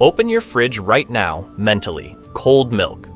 Open your fridge right now, mentally. Cold milk.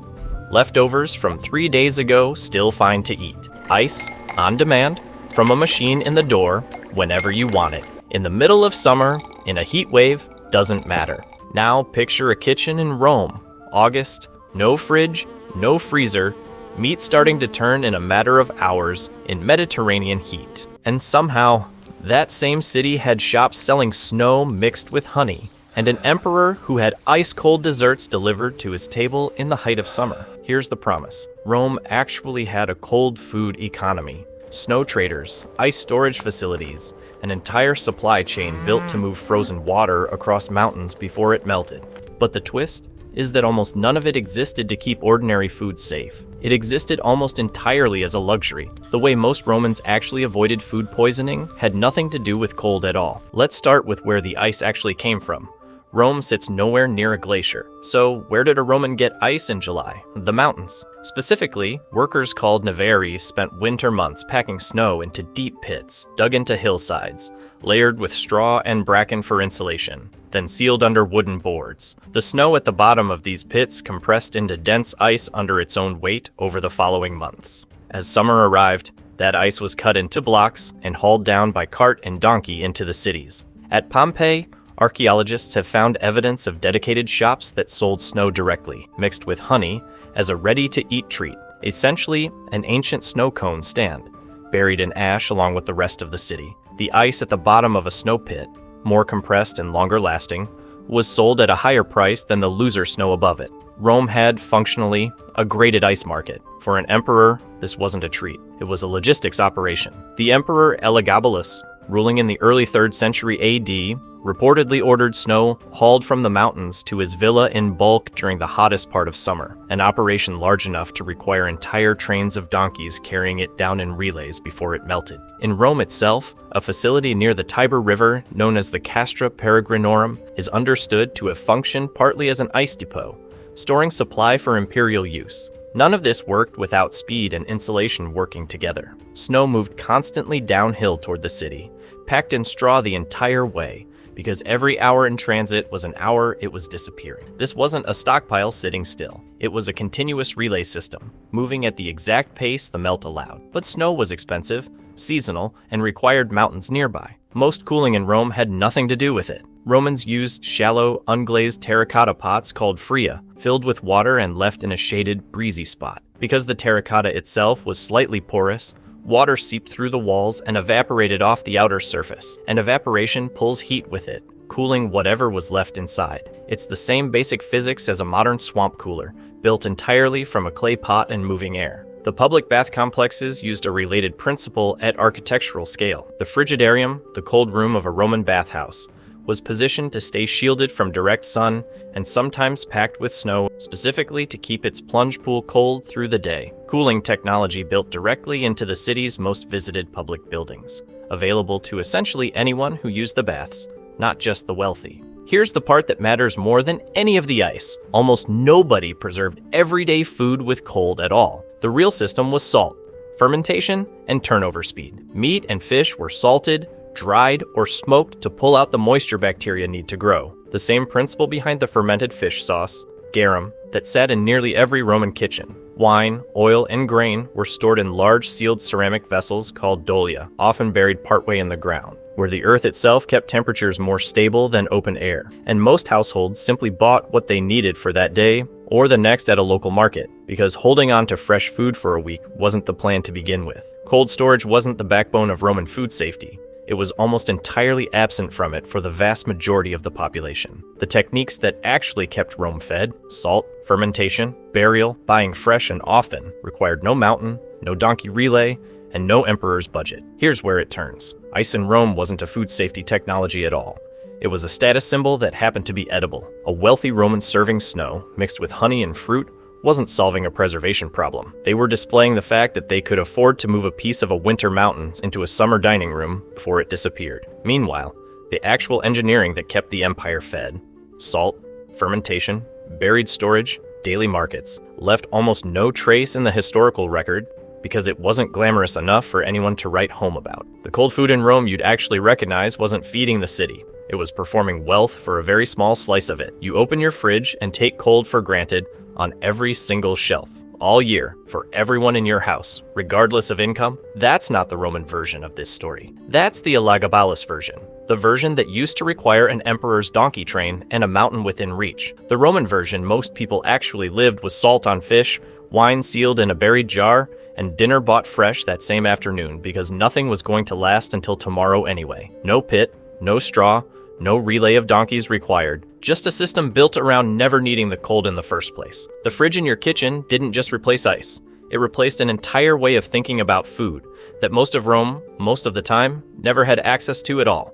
Leftovers from 3 days ago, still fine to eat. Ice, on demand, from a machine in the door, whenever you want it. In the middle of summer, in a heat wave, doesn't matter. Now picture a kitchen in Rome. August, no fridge, no freezer, meat starting to turn in a matter of hours in Mediterranean heat. And somehow, that same city had shops selling snow mixed with honey, and an emperor who had ice-cold desserts delivered to his table in the height of summer. Here's the promise. Rome actually had a cold food economy. Snow traders, ice storage facilities, an entire supply chain built to move frozen water across mountains before it melted. But the twist is that almost none of it existed to keep ordinary food safe. It existed almost entirely as a luxury. The way most Romans actually avoided food poisoning had nothing to do with cold at all. Let's start with where the ice actually came from. Rome sits nowhere near a glacier. So where did a Roman get ice in July? The mountains. Specifically, workers called Navarri spent winter months packing snow into deep pits, dug into hillsides, layered with straw and bracken for insulation, then sealed under wooden boards. The snow at the bottom of these pits compressed into dense ice under its own weight over the following months. As summer arrived, that ice was cut into blocks and hauled down by cart and donkey into the cities. At Pompeii, archaeologists have found evidence of dedicated shops that sold snow directly, mixed with honey, as a ready-to-eat treat, essentially an ancient snow cone stand, buried in ash along with the rest of the city. The ice at the bottom of a snow pit, more compressed and longer lasting, was sold at a higher price than the looser snow above it. Rome had, functionally, a graded ice market. For an emperor, this wasn't a treat. It was a logistics operation. The emperor Elagabalus, ruling in the early 3rd century AD, reportedly ordered snow hauled from the mountains to his villa in bulk during the hottest part of summer, an operation large enough to require entire trains of donkeys carrying it down in relays before it melted. In Rome itself, a facility near the Tiber River known as the Castra Peregrinorum is understood to have functioned partly as an ice depot, storing supply for imperial use. None of this worked without speed and insulation working together. Snow moved constantly downhill toward the city, packed in straw the entire way, because every hour in transit was an hour it was disappearing. This wasn't a stockpile sitting still. It was a continuous relay system, moving at the exact pace the melt allowed. But snow was expensive, seasonal, and required mountains nearby. Most cooling in Rome had nothing to do with it. Romans used shallow, unglazed terracotta pots called fria, filled with water and left in a shaded, breezy spot. Because the terracotta itself was slightly porous, water seeped through the walls and evaporated off the outer surface, and evaporation pulls heat with it, cooling whatever was left inside. It's the same basic physics as a modern swamp cooler, built entirely from a clay pot and moving air. The public bath complexes used a related principle at architectural scale. The frigidarium, the cold room of a Roman bathhouse, was positioned to stay shielded from direct sun and sometimes packed with snow, specifically to keep its plunge pool cold through the day. Cooling technology built directly into the city's most visited public buildings, available to essentially anyone who used the baths, not just the wealthy. Here's the part that matters more than any of the ice. Almost nobody preserved everyday food with cold at all. The real system was salt, fermentation, and turnover speed. Meat and fish were salted, dried, or smoked to pull out the moisture bacteria need to grow. The same principle behind the fermented fish sauce, garum, that sat in nearly every Roman kitchen. Wine, oil, and grain were stored in large sealed ceramic vessels called dolia, often buried partway in the ground, where the earth itself kept temperatures more stable than open air. And most households simply bought what they needed for that day or the next at a local market, because holding on to fresh food for a week wasn't the plan to begin with. Cold storage wasn't the backbone of Roman food safety. It was almost entirely absent from it for the vast majority of the population. The techniques that actually kept Rome fed, salt, fermentation, burial, buying fresh and often, required no mountain, no donkey relay, and no emperor's budget. Here's where it turns. Ice in Rome wasn't a food safety technology at all. It was a status symbol that happened to be edible. A wealthy Roman serving snow, mixed with honey and fruit, wasn't solving a preservation problem. They were displaying the fact that they could afford to move a piece of a winter mountain into a summer dining room before it disappeared. Meanwhile, the actual engineering that kept the empire fed, salt, fermentation, buried storage, daily markets, left almost no trace in the historical record because it wasn't glamorous enough for anyone to write home about. The cold food in Rome you'd actually recognize wasn't feeding the city. It was performing wealth for a very small slice of it. You open your fridge and take cold for granted on every single shelf, all year, for everyone in your house, regardless of income. That's not the Roman version of this story. That's the Elagabalus version, the version that used to require an emperor's donkey train and a mountain within reach. The Roman version most people actually lived with salt on fish, wine sealed in a buried jar, and dinner bought fresh that same afternoon because nothing was going to last until tomorrow anyway. No pit, no straw, no relay of donkeys required, just a system built around never needing the cold in the first place. The fridge in your kitchen didn't just replace ice. It replaced an entire way of thinking about food that most of Rome, most of the time, never had access to at all.